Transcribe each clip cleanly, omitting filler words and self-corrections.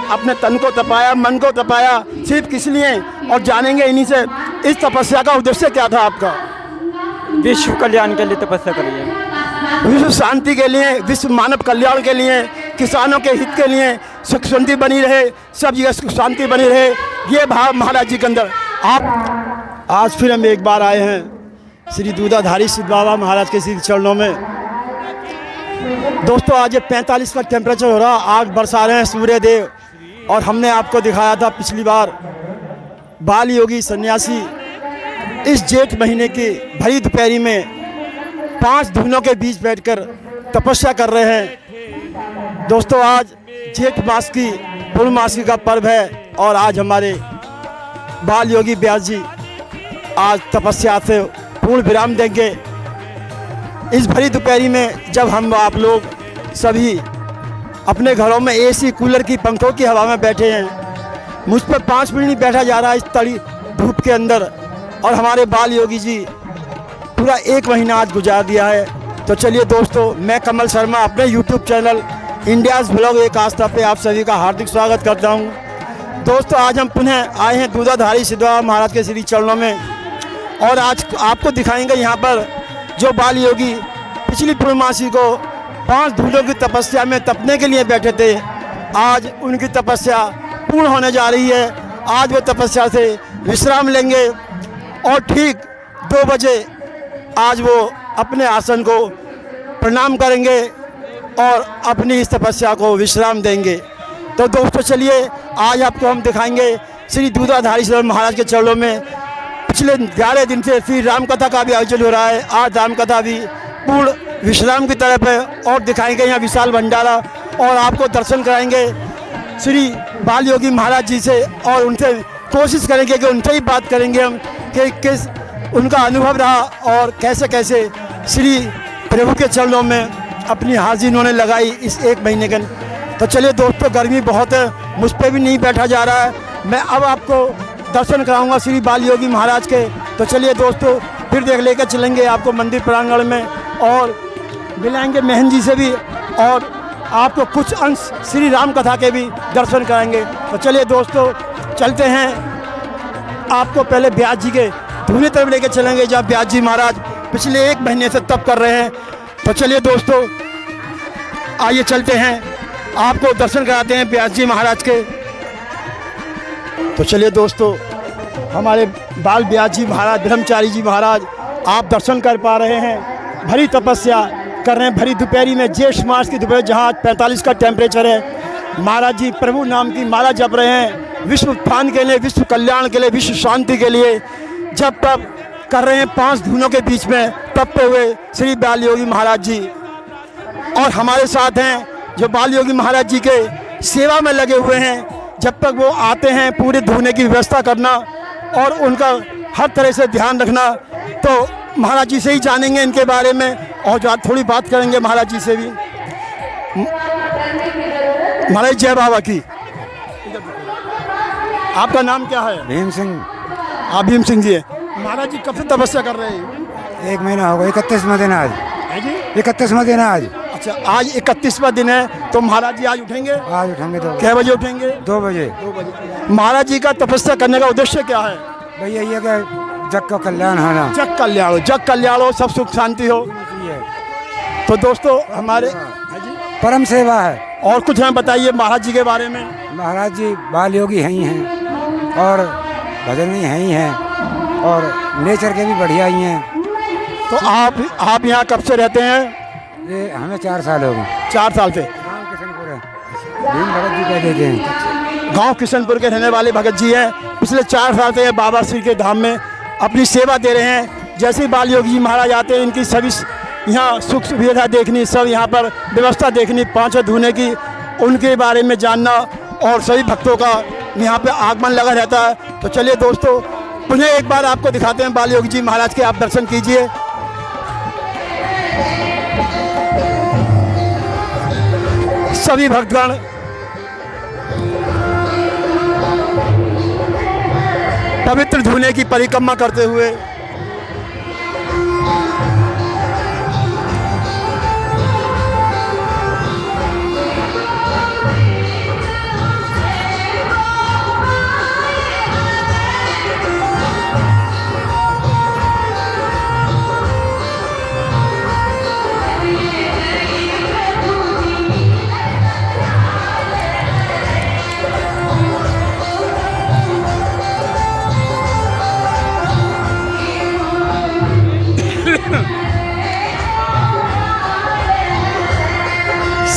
अपने तन को तपाया, मन को तपाया, सिर्फ किस लिए? और जानेंगे इन्हीं से इस तपस्या का उद्देश्य क्या था आपका? विश्व कल्याण के लिए तपस्या करिए। विश्व शांति के लिए, विश्व मानव कल्याण के लिए, किसानों के हित के लिए, सुख शांति बनी रहे, सब जगह सुख शांति बनी रहे, ये भाव महाराज जी के अंदर। आप आज फिर हम एक बार आए हैं श्री दूधाधारी सिद्ध बाबा महाराज के श्री चरणों में। दोस्तों, आज ये 45 का टेम्परेचर हो रहा, आग बरसा रहे हैं सूर्य देव। और हमने आपको दिखाया था पिछली बार बाल योगी सन्यासी इस जेठ महीने की भरी दोपहरी में 5 धुनों के बीच बैठकर तपस्या कर रहे हैं। दोस्तों, आज जेठ मास की पूर्णमासी का पर्व है और आज हमारे बाल योगी व्यास जी आज तपस्या से पूर्ण विराम देंगे। इस भरी दोपहरी में जब हम आप लोग सभी अपने घरों में एसी, कूलर की, पंखों की हवा में बैठे हैं, मुझ पर 5 मिनट नहीं बैठा जा रहा है इस तड़ी धूप के अंदर। और हमारे बाल योगी जी पूरा 1 महीना आज गुजार दिया है। तो चलिए दोस्तों, मैं कमल शर्मा अपने YouTube चैनल इंडियाज़ ब्लॉग एक आस्था पे आप सभी का हार्दिक स्वागत करता हूं। दोस्तों, आज हम पुनः आए हैं दूधाधारी सिद्ध बाबा महाराज के श्री चरणों में और आज आपको दिखाएंगे यहाँ पर जो बाल योगी पिछली पूर्णमासी को 5 धूलों की तपस्या में तपने के लिए बैठे थे, आज उनकी तपस्या पूर्ण होने जा रही है। आज वो तपस्या से विश्राम लेंगे और ठीक 2 बजे आज वो अपने आसन को प्रणाम करेंगे और अपनी इस तपस्या को विश्राम देंगे। तो दोस्तों, चलिए आज आपको हम दिखाएंगे श्री दूधाधारी सिद्ध महाराज के चरणों में पिछले 11 दिन से श्री राम कथा का भी आयोजन हो रहा है। आज राम कथा भी पूर्ण विश्राम की तरफ है और दिखाएंगे यहाँ विशाल भंडारा और आपको दर्शन कराएंगे श्री बाल योगी महाराज जी से और उनसे कोशिश करेंगे कि उनसे ही बात करेंगे हम कि किस उनका अनुभव रहा और कैसे कैसे श्री प्रभु के चरणों में अपनी हाजिरी उन्होंने लगाई इस 1 महीने के। तो चलिए दोस्तों, गर्मी बहुत है, मुझ पर भी नहीं बैठा जा रहा है। मैं अब आपको दर्शन कराऊंगा श्री बाल योगी महाराज के। तो चलिए दोस्तों, फिर देख लेकर चलेंगे आपको मंदिर प्रांगण में और मिलाएंगे महन जी से भी और आपको कुछ अंश श्री राम कथा के भी दर्शन कराएंगे। तो चलिए दोस्तों, चलते हैं। आपको पहले व्यास जी के धूने तरफ लेकर चलेंगे जहाँ व्यास जी महाराज पिछले 1 महीने से तप कर रहे हैं। तो चलिए दोस्तों, आइए चलते हैं, आपको दर्शन कराते हैं व्यास जी महाराज के। तो चलिए दोस्तों, हमारे बाल व्यास जी महाराज, ब्रह्मचारी जी महाराज आप दर्शन कर पा रहे हैं, भरी तपस्या कर रहे हैं भरी दोपहरी में, जेठ मास की दोपहर जहाँ 45 का टेम्परेचर है। महाराज जी प्रभु नाम की माला जप रहे हैं, विश्व उत्थान के लिए, विश्व कल्याण के लिए, विश्व शांति के लिए जब तप कर रहे हैं 5 धुनों के बीच में तपते हुए श्री बाल योगी महाराज जी। और हमारे साथ हैं जो बाल योगी महाराज जी के सेवा में लगे हुए हैं, जब तक वो आते हैं पूरे धोने की व्यवस्था करना और उनका हर तरह से ध्यान रखना। तो महाराज जी से ही जानेंगे इनके बारे में और जो थोड़ी बात करेंगे महाराज जी से भी। महाराज जय बाबा की। आपका नाम क्या है? भीम सिंह। आप भीम सिंह जी हैं। महाराज जी कब से तपस्या कर रहे हैं? 1 महीना हो गया, 31वां दिन आज। है जी? 31वां दिन आज। अच्छा, आज 31वां दिन है। तो महाराज जी आज उठेंगे? आज उठेंगे। 2 क्या बजे उठेंगे? 2 बजे। 2 बजे। महाराज जी का तपस्या करने का उद्देश्य क्या है? भैया ये कि जग का कल्याण होना, जग कल्याण हो, जग कल्याण हो, सब सुख शांति हो। तो दोस्तों, हमारे परम सेवा है। और कुछ हमें बताइए महाराज जी के बारे में। महाराज जी बाल योगी हैं ही हैं और भजनी हैं ही हैं और नेचर के भी बढ़िया ही हैं। तो आप यहाँ कब से रहते हैं? ये हमें 4 साल हो गए। 4 साल से। गाँव किशनपुर है, भीम भगत जी कह देते हैं। गांव किशनपुर के रहने वाले भगत जी हैं। पिछले 4 साल से बाबा श्री के धाम में अपनी सेवा दे रहे हैं। जैसे ही बाल योगी जी महाराज आते हैं, इनकी सभी यहाँ सुख सुविधा देखनी, सब यहाँ पर व्यवस्था देखनी, 5 धुने की, उनके बारे में जानना और सभी भक्तों का यहाँ पे आगमन लगा रहता है। तो चलिए दोस्तों, पुनः एक बार आपको दिखाते हैं बाल योगी जी महाराज के, आप दर्शन कीजिए। सभी भक्तगण पवित्र धुने की परिक्रमा करते हुए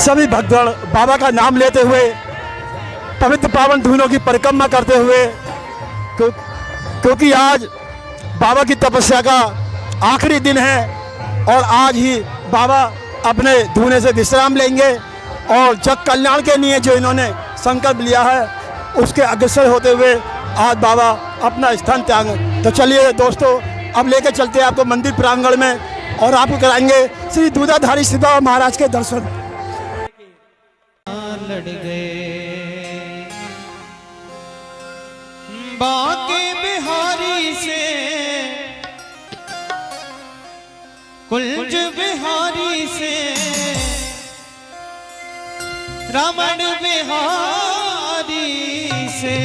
सभी भक्तगण बाबा का नाम लेते हुए पवित्र पावन धुनों की परिक्रमा करते हुए, क्योंकि आज बाबा की तपस्या का आखिरी दिन है और आज ही बाबा अपने धुने से विश्राम लेंगे और जग कल्याण के लिए जो इन्होंने संकल्प लिया है उसके अग्रसर होते हुए आज बाबा अपना स्थान त्यागेंगे। तो चलिए दोस्तों, अब लेके चलते हैं आपको मंदिर प्रांगण में और आपको कराएंगे श्री दूधाधारी श्री बाबा महाराज के दर्शन। लड़ गए बाके बिहारी से, कुंज बिहारी से, रमण बिहारी से,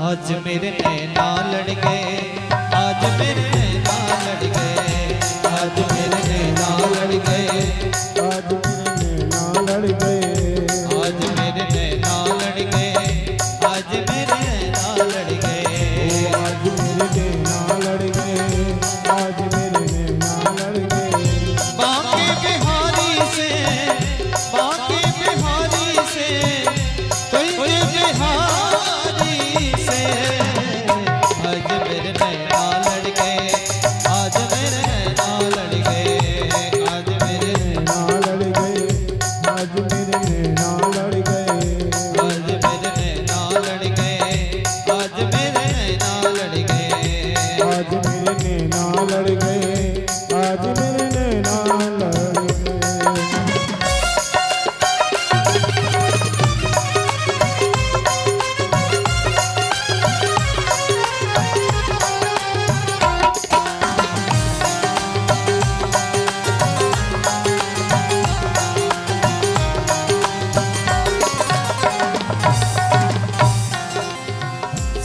आज मेरे नैना लड़ गए, आज मेरे नैना लड़ गए, आज मेरे नैना लड़ गए, आज मेरे नैना लड़ गए, आज मेरे नैना लड़ गए, आज मेरे नैना लड़ गए, आज मेरे नैना लड़ गए, आज मेरे नैना लड़ गए। बाके बिहारी से, बाके बिहारी से, कुंज बिहारी से, आज मेरे नैना लड़ गए, आज मेरे नैना लड़ गए, आज मेरे नैना लड़ गए, आज मेरे नैना लड़ गए, आज मेरे नैना लड़ गए, आज मेरे नैना लड़ गए, आज मेरे नैना लड़ गए, आज मेरे नैना लड़ गए।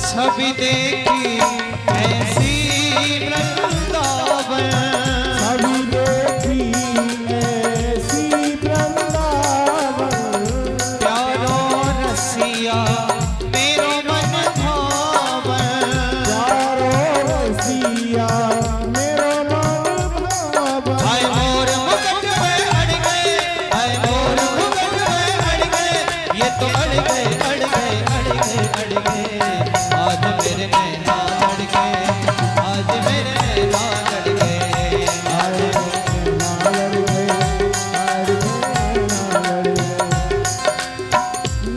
छवि देखी ऐसी वृंदावन, अभी देखी ऐसी वृंदावन, प्यारो रसिया मेरो मन भावन, चारों रसिया मेरो मन भावन। आए मोर मुकुट में अड़ गए, आए मोर मुकुट में अड़ गए, ये तो अड़ गए, अड़ गए, अड़ गए, अड़ गए, आज मेरे नैना लड़ गए, आज मेरे नैना लड़ गए, आज मेरे नैना लड़ गए, आज मेरे नैना लड़ गए।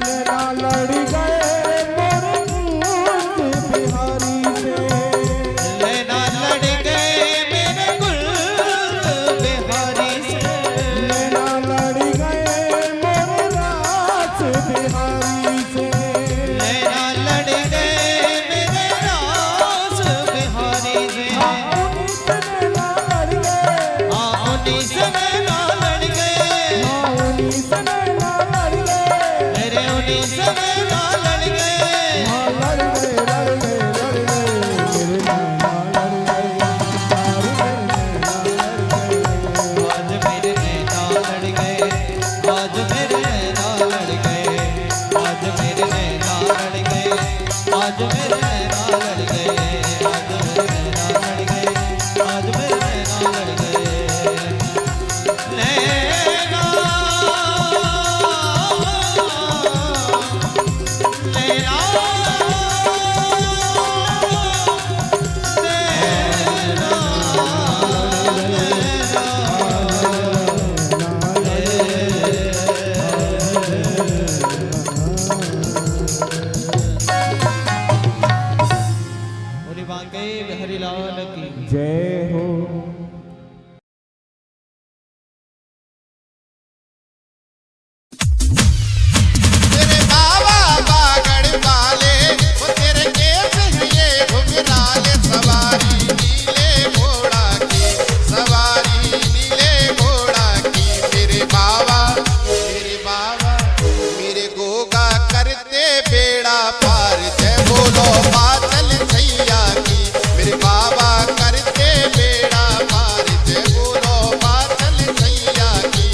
नैना लड़ गए मोरे कुंज बिहारी से, नैना लड़ गए मेरे कुल बिहारी से, नैना लड़ गए मोरे रास बिहारी से, नैना लड़ गए मेरे रास बिहारी से, उन्हीं से नैना लड़ गए, उन्हीं से नैना लड़ गए, उन्हीं से नैना लड़ गए, मेरे उन्हीं से नैना लड़ गए, लड़ गए, लड़ गए, लड़ गए, मेरे नैना लड़ गए, आज मेरे नैना लड़ गए। आज मेरे नैना लड़ गए, आज मेरे नैना लड़ गए, आज मेरे नैना लड़ गए, आज मेरे नैना लड़ गए, आज मेरे नैना लड़ गए, नैना नैना बोले बांके बिहारी लाल की जय हो। तेरे बाबा बागड़ वाले वो तेरे केस हैं ये घुंघराले, सवारी नीले घोड़ा की, सवारी नीले घोड़ा की, मेरे बाबा मेरे गोगा करते बेड़ा पार, जय बोलो बादल छैया की, मेरे बाबा करते बेड़ा पार, जय बोलो बादल छैया की।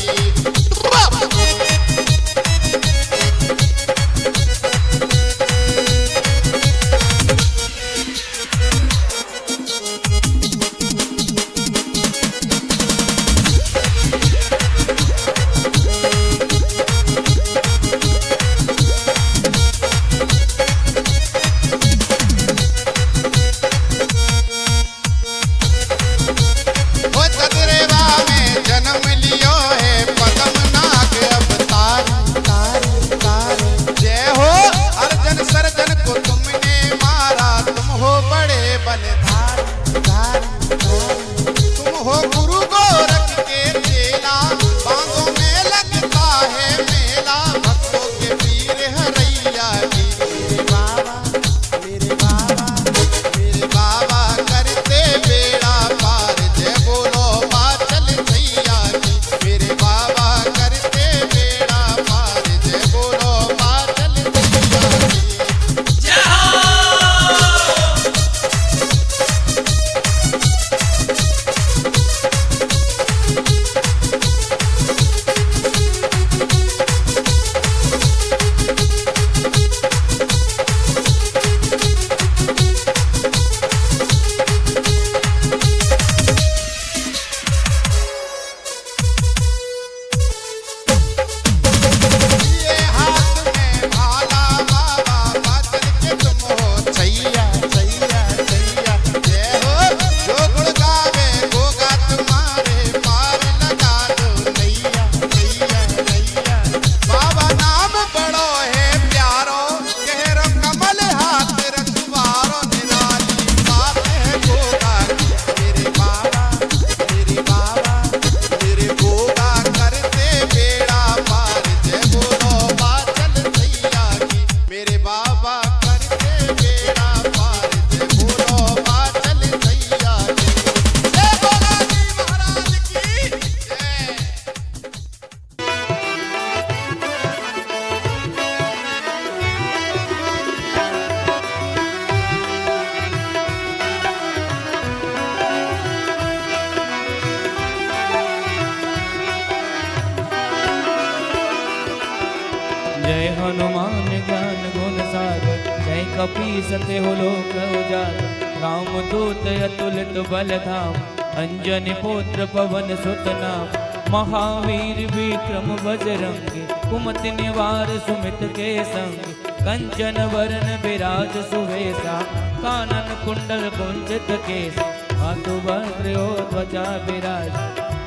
हनुमान ज्ञान गुण सागर, जय कपीस तिहु लोक उजागर। रामदूत अतुलित बल धाम, अंजनी पुत्र पवन सुत नाम। महावीर विक्रम बजरंगी, कुमति निवार सुमित के संग। कंचन वरण विराज सुवेशा, कानन कुंडल कुंचित केस। हाथु वज्र ध्वजा विराज,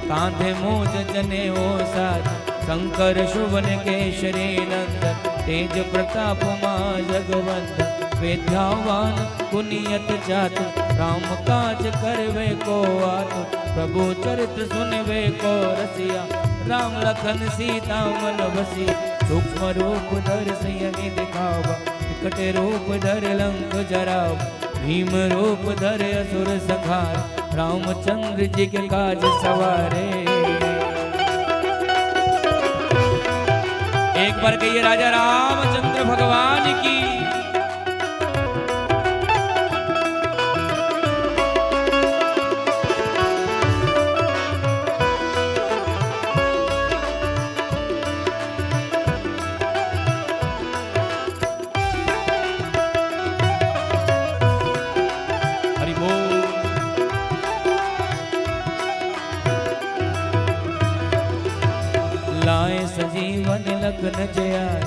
कांधे मूज जनेऊ साज। शंकर शुभन केशरी नंदन, तेज प्रताप मां जगवंदन। विद्यावान गुनियत चातु, राम काज करवे को आतुर। प्रभु चरित्र सुनवे को रसिया, राम लखन सीता मन बसिया। सूक्ष्म रूप धर सियहि दिखावा, विकट रूप धर लंक जरावा। भीम रूप धर असुर संहार, रामचंद्र जी के काज सवारे। एक बार कहिए राजा रामचंद्र भगवान की। हरि बोल। लाए सजीवन लखन जयाय,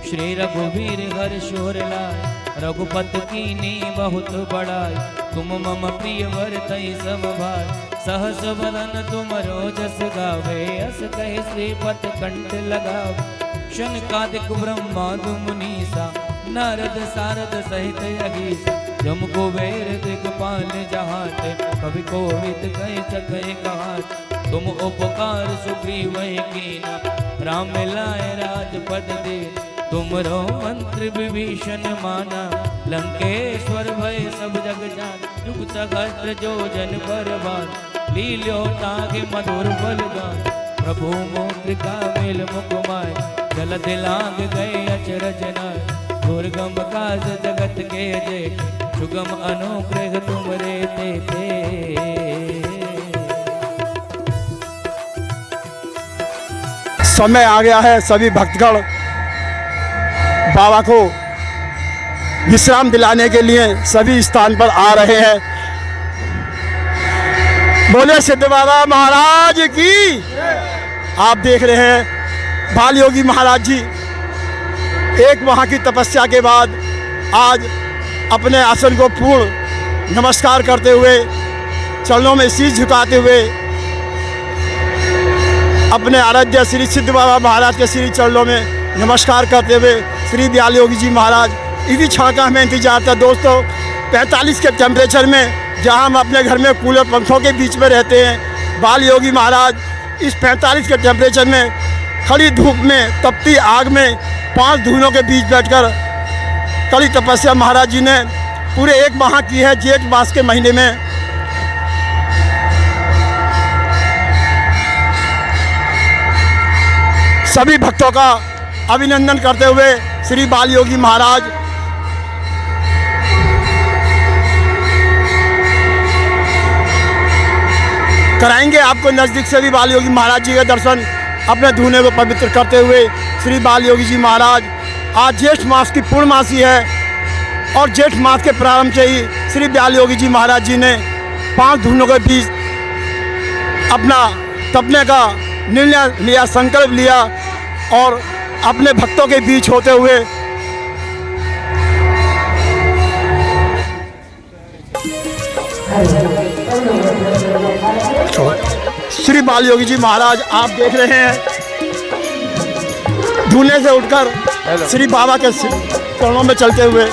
श्री रघुवीर हर शोर लाय। रघुपत कीनी बहुत बड़ाई, तुम मम प्रिय भरतहि सम भाई। सहस बदन तुम जस गावे, अस कहि श्रीपत कंठ लगावे। शनकादिक ब्रह्मादि मुनीसा, नारद सारद सहित अहिसा। जम कुबेर दिगपाल जहाते, कवि कोविद कहि सकै कहात। तुम उपकार सुग्रीव कीना, राम मिलाए राजपद दे। तुमरो मंत्र विभीषण माना, लंकेश्वर भय सब जग जान। युग सहस्त्र जो जन पर बान, लील्यो ताहि मधुर फल गान। प्रभु मुद्रिका मेल मुख माय, जलध लांग गए अचरज नाय। दुर्गम काज जगत के जेठ, सुगम अनुग्रह तुमरे तेते। समय आ गया है, सभी भक्तगण बाबा को विश्राम दिलाने के लिए सभी स्थान पर आ रहे हैं। बोले सिद्ध बाबा महाराज की। आप देख रहे हैं बाल योगी महाराज जी एक माह की तपस्या के बाद आज अपने आसन को पूर्ण नमस्कार करते हुए, चरणों में शीश झुकाते हुए, अपने आराध्य श्री सिद्ध बाबा महाराज के श्री चरणों में नमस्कार करते हुए श्री बाल योगी जी महाराज इसी क्षण का हमें इंतजार था। दोस्तों 45 के टेम्परेचर में जहां हम अपने घर में कूलर पंखों के बीच में रहते हैं, बाल योगी महाराज इस 45 के टेम्परेचर में खड़ी धूप में तपती आग में 5 धूनों के बीच बैठकर कड़ी तपस्या महाराज जी ने पूरे 1 माह की है। जेठ मास के महीने में सभी भक्तों का अभिनंदन करते हुए श्री बाल योगी महाराज कराएंगे आपको नज़दीक से भी बाल योगी महाराज जी के दर्शन। अपने धूने को पवित्र करते हुए श्री बाल योगी जी महाराज आज जेठ मास की पूर्णमासी है और जेठ मास के प्रारंभ से ही श्री बाल योगी जी महाराज जी ने 5 धूनों के बीच अपना तपने का निर्णय लिया, संकल्प लिया और अपने भक्तों के बीच होते हुए श्री बाल योगी जी महाराज आप देख रहे हैं धूने से उठकर श्री बाबा के चरणों में चलते हुए।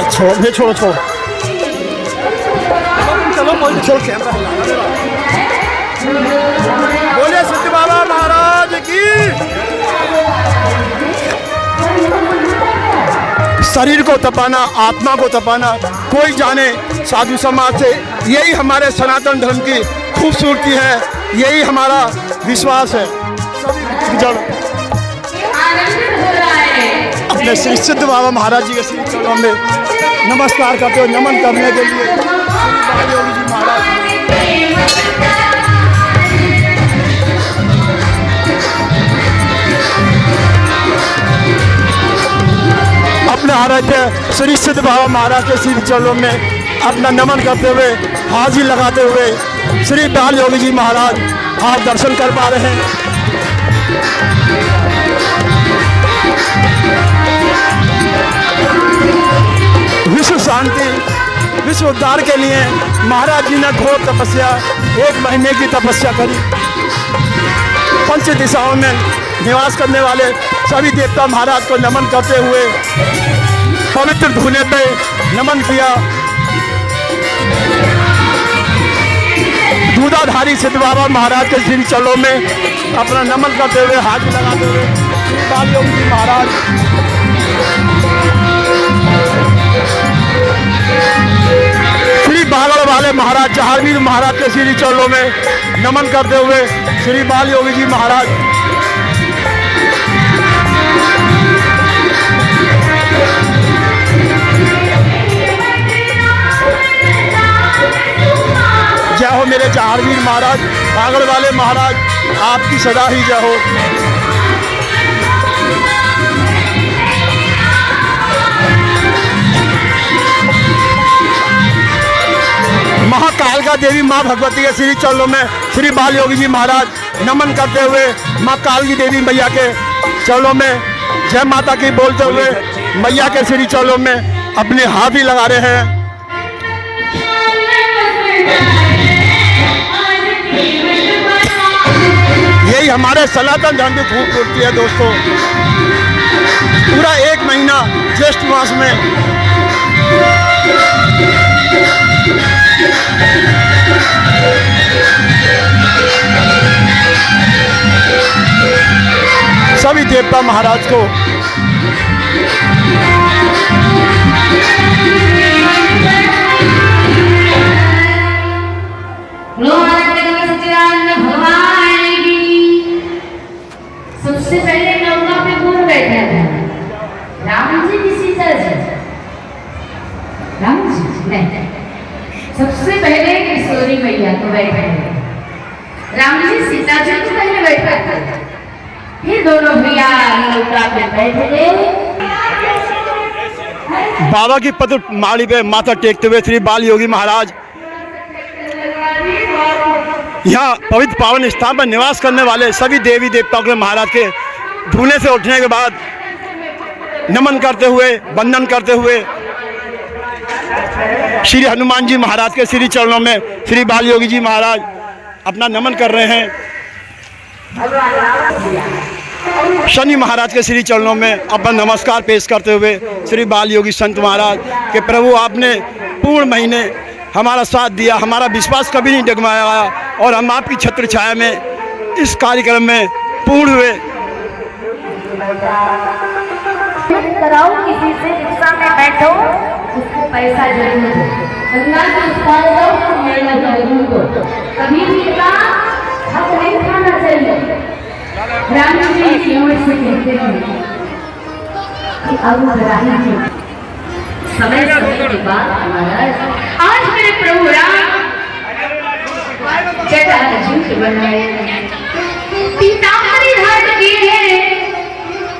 छोड़ छोड़ो छोड़ चलो छोड़ कैमरा। बोले सिद्ध बाबा महाराज की। शरीर को तपाना, आत्मा को तपाना कोई जाने साधु समाज से, यही हमारे सनातन धर्म की खूबसूरती है, यही हमारा विश्वास है। जब अपने श्री सिद्ध बाबा महाराज जी के श्री चरणों में नमस्कार करते हुए नमन करने के लिए बाल योगी जी महाराज बैठे श्री सिद्ध बाबा महाराज के श्री चरणों में अपना नमन करते हुए हाजिर लगाते हुए श्री बाल योगी जी महाराज आप दर्शन कर पा रहे हैं। विश्व शांति विश्व उद्धार के लिए महाराज जी ने घोर तपस्या 1 महीने की तपस्या करी। पंच दिशाओं में निवास करने वाले सभी देवता महाराज को नमन करते हुए पवित्र धूने पे नमन किया। दूधाधारी सिद्ध बाबा महाराज के श्री चरणों में अपना नमन करते हुए हाथ लगाते हुए श्री बाल योगी जी महाराज श्री बागड़ वाले महाराज जहांगीर महाराज के श्री चरणों में नमन करते हुए श्री बाल योगी जी महाराज जय हो मेरे जहांगीर महाराज बागड़ वाले महाराज, आपकी सदा ही जय हो। महाकाल का देवी माँ भगवती के श्री चरणों में श्री बाल योगी जी महाराज नमन करते हुए माँ काल की देवी मैया के चरणों में जय माता की बोलते हुए मैया के श्री चरणों में अपने हाथ ही लगा रहे हैं। यही हमारे सनातन धर्म की खूबसूरती है दोस्तों। पूरा 1 महीना ज्येष्ठ मास में सभी देवता महाराज को सबसे पहले नौका पे कौन बैठा था? राम जी की सीता जी? राम जी नहीं, सबसे पहले किशोरी मैया को बैठा है। राम जी सीता जी को पहले बैठा था, फिर दोनों भैया नौका पे बैठे गए। बाबा की पत्र माड़ी पे माथा टेकते हुए श्री बाल योगी महाराज यहाँ पवित्र पावन स्थान पर निवास करने वाले सभी देवी देवताओं के महाराज के धूने से उठने के बाद नमन करते हुए वंदन करते हुए श्री हनुमान जी महाराज के श्री चरणों में श्री बाल योगी जी महाराज अपना नमन कर रहे हैं। शनि महाराज के श्री चरणों में अपना नमस्कार पेश करते हुए श्री बाल योगी संत महाराज के प्रभु आपने पूर्ण महीने हमारा साथ दिया, हमारा विश्वास कभी नहीं डगमगाया और हम आपकी छत्र छाया में इस कार्यक्रम में पूर्ण हुए। कराओ किसी से रिक्शा में बैठो, उसको पैसा जरूर दो। गंगा के उस पार जाओ तो मेला जरूर दो। कभी भी का हक नहीं खाना चाहिए। राम जी की ओर से कहते हैं कि अब समय के बाद हमारा आज मेरे प्रभु राम जटाजूट बनाए, पीताम्बरी धारण किए हैं।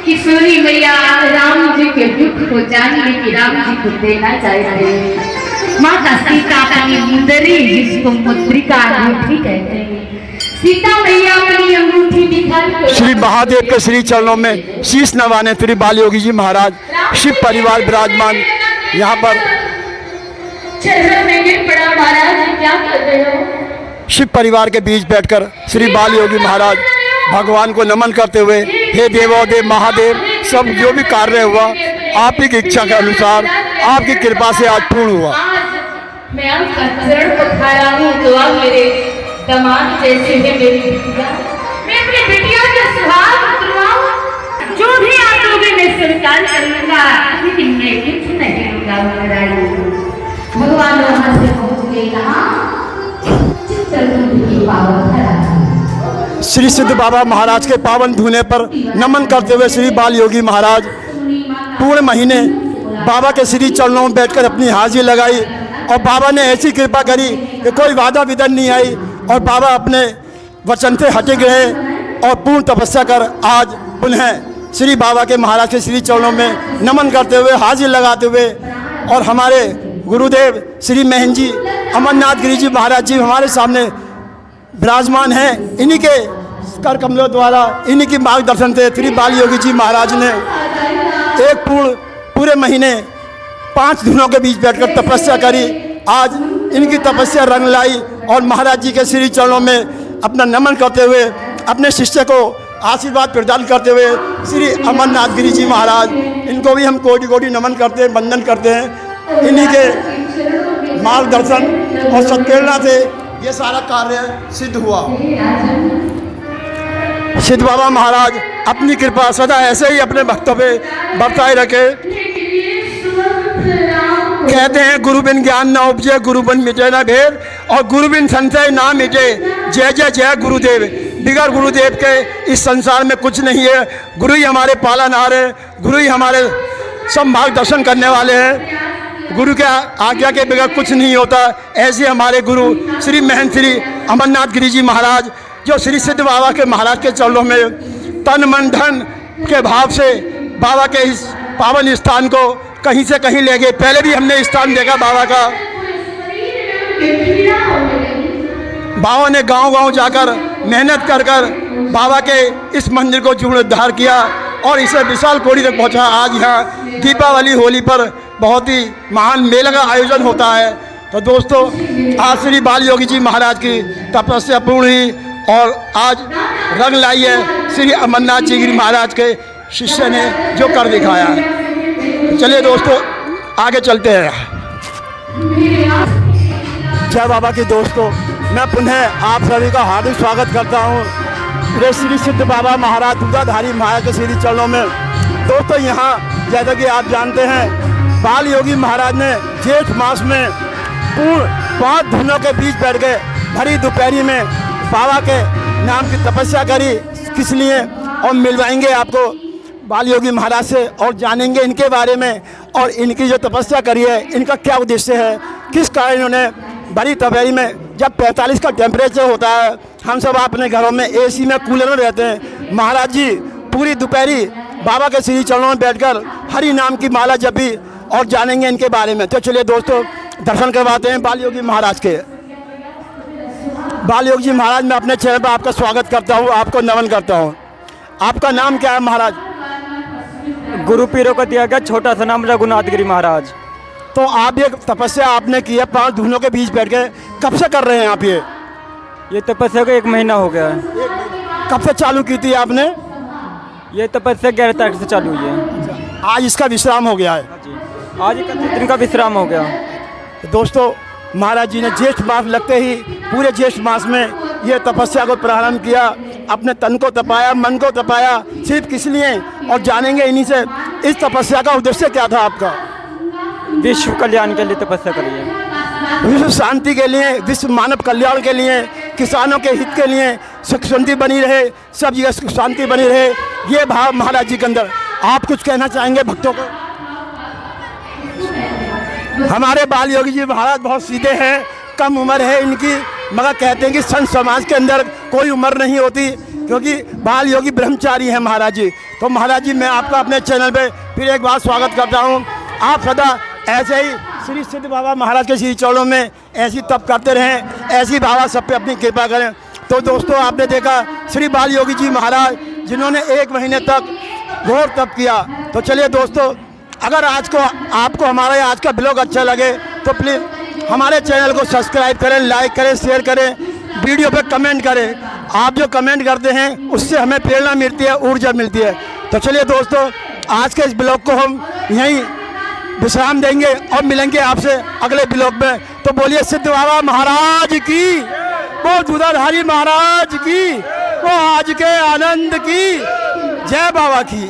किशोरी मैया राम जी के दुख को जानने की राम जी को देना चाहते हैं। माता सीता अपनी मुंदरी जिसको मुद्रिका अंगूठी कहते हैं, सीता मैया अपनी अंगूठी दिखाकर श्री महादेव के श्री चरणों में शीश नवाने श्री बाल योगी जी महाराज शिव परिवार विराजमान यहाँ पर चरण में गिर पड़ा। महाराज क्या कर रहे हो? शिव परिवार के बीच बैठकर श्री बाल योगी महाराज भगवान को नमन करते हुए हे देवोदेव महादेव सब जो भी कार्य हुआ आप ही की इच्छा के अनुसार आपकी कृपा से आज पूर्ण हुआ। मैं आपका चरण पखारा हूँ तो आप मेरे दामाद जैसे है मेरी बिटिया। मैं अपनी बिटिया का सुहाग उतरवाऊं, जो भी आप लोगों ने स्वीकार कर लूंगा, लेकिन मैं कुछ नहीं लूंगा। भगवान वहां से पहुंच गए कहाँ? चित्रकूट की पावन धरा। श्री सिद्ध बाबा महाराज के पावन धूने पर नमन करते हुए श्री बाल योगी महाराज पूर्ण महीने बाबा के श्री चरणों में बैठकर अपनी हाजिरी लगाई और बाबा ने ऐसी कृपा करी कि कोई वादा विदन नहीं आई और बाबा अपने वचन से हटे गए और पूर्ण तपस्या कर आज पुनः श्री बाबा के महाराज के श्री चरणों में नमन करते हुए, हाजिर लगाते हुए, और हमारे गुरुदेव श्री महन जी अमरनाथ गिरी जी महाराज जी हमारे सामने विराजमान हैं। इन्हीं के कर कमलों द्वारा, इन्हीं की मार्गदर्शन से श्री बाल योगी जी महाराज ने एक पूरे महीने 5 दिनों के बीच बैठकर तपस्या करी। आज इनकी तपस्या रंग लाई और महाराज जी के श्री चरणों में अपना नमन करते हुए, अपने शिष्य को आशीर्वाद प्रदान करते हुए श्री अमरनाथ गिरी जी महाराज, इनको भी हम कोटि कोटि नमन करते हैं, वंदन करते हैं। इन्हीं के मार्गदर्शन और सत्प्रेरणा से ये सारा कार्य सिद्ध हुआ। सिद्ध बाबा महाराज अपनी कृपा सदा ऐसे ही अपने भक्तों पे बरताए रखे। कहते हैं गुरु बिन ज्ञान न उपजे, गुरु बिन मिटे न भेद, और गुरु बिन संशय ना मिटे। जय जय जय गुरुदेव। बिगड़ गुरुदेव के इस संसार में कुछ नहीं है। गुरु ही हमारे पालनहार है, गुरु ही हमारे सब मार्गदर्शन करने वाले हैं। गुरु के आज्ञा के बगैर कुछ नहीं होता। ऐसे हमारे गुरु श्री महंत श्री अमरनाथ गिरी जी महाराज, जो श्री सिद्ध बाबा के महाराज के चरणों में तन मन धन के भाव से बाबा के इस पावन स्थान को कहीं से कहीं ले गए। पहले भी हमने स्थान देखा बाबा का। बाबा ने गांव-गांव जाकर मेहनत कर बाबा के इस मंदिर को जीर्णोद्धार किया और इसे विशाल कोड़ी तक पहुंचा। आज यहाँ दीपावली होली पर बहुत ही महान मेला का आयोजन होता है। तो दोस्तों, आज श्री बाल योगी जी महाराज की तपस्या पूर्ण हुई और आज रंग लाई है श्री अमरनाथ जी गिरी महाराज के शिष्य ने जो कर दिखाया है। चलिए दोस्तों, आगे चलते हैं। जय बाबा की दोस्तों, मैं पुनः आप सभी का हार्दिक स्वागत करता हूँ पूरे श्री सिद्ध बाबा महाराज दूधाधारी महाराज के श्री चरणों में। दोस्तों, यहाँ जैसा कि आप जानते हैं, बाल योगी महाराज ने जेठ मास में पूर्ण 5 दिनों के बीच बैठ गए भरी दोपहरी में बाबा के नाम की तपस्या करी। किस लिए, और मिलवाएंगे आपको बाल योगी महाराज से और जानेंगे इनके बारे में और इनकी जो तपस्या करी है, इनका क्या उद्देश्य है, किस कारण इन्होंने बड़ी दोपहरी में, जब 45 का टेम्परेचर होता है, हम सब अपने घरों में एसी में कूलर में रहते हैं, महाराज जी पूरी दोपहरी बाबा के श्री चरणों में बैठकर हरि नाम की माला जपी और जानेंगे इनके बारे में। तो चलिए दोस्तों, दर्शन करवाते हैं बाल योगी महाराज के। बाल योगी जी महाराज, मैं अपने चैनल पर आपका स्वागत करता हूँ, आपको नमन करता हूँ। आपका नाम क्या है महाराज? गुरु पीरों को दिया गया छोटा सा नाम रघुनाथ गिरी महाराज। तो आप ये तपस्या आपने की है 5 दिनों के बीच बैठ के, कब से कर रहे हैं आप ये तपस्या को 1 महीना हो गया है। कब से चालू की थी आपने? ये तपस्या 11 तारीख से चालू हुई है। आज इसका विश्राम हो गया है। आज 31 दिन का विश्राम हो गया। तो दोस्तों, महाराज जी ने जेठ मास लगते ही पूरे जेठ मास में ये तपस्या को प्रारंभ किया। अपने तन को तपाया, मन को तपाया, सिर्फ किस लिए, और जानेंगे इन्हीं से इस तपस्या का उद्देश्य क्या था आपका। विश्व कल्याण के लिए तपस्या करी है। विश्व शांति के लिए, विश्व मानव कल्याण के लिए, किसानों के हित के लिए, सुख शांति बनी रहे, सब जगह सुख शांति बनी रहे, ये भाव महाराज जी के अंदर। आप कुछ कहना चाहेंगे भक्तों को? हमारे बाल योगी जी महाराज बहुत सीधे हैं, कम उम्र है इनकी, मगर कहते हैं कि संत समाज के अंदर कोई उम्र नहीं होती, क्योंकि बाल योगी ब्रह्मचारी हैं महाराज जी। तो महाराज जी, मैं आपका अपने चैनल पे फिर एक बार स्वागत करता हूँ। आप सदा ऐसे ही श्री सिद्ध बाबा महाराज के श्री चरणों में ऐसी तप करते रहें, ऐसी बाबा सब पे अपनी कृपा करें। तो दोस्तों, आपने देखा श्री बाल योगी जी महाराज जिन्होंने 1 महीने तक घोर तप किया। तो चलिए दोस्तों, अगर आज को आपको हमारा आज का ब्लॉग अच्छा लगे तो प्लीज़ हमारे चैनल को सब्सक्राइब करें, लाइक करें, शेयर करें, वीडियो पे कमेंट करें। आप जो कमेंट करते हैं उससे हमें प्रेरणा मिलती है, ऊर्जा मिलती है। तो चलिए दोस्तों, आज के इस ब्लॉग को हम यहीं विश्राम देंगे और मिलेंगे आपसे अगले ब्लॉग में। तो बोलिए सिद्ध बाबा महाराज की, वो दूधाधारी महाराज की, वो आज के आनंद की, जय बाबा की।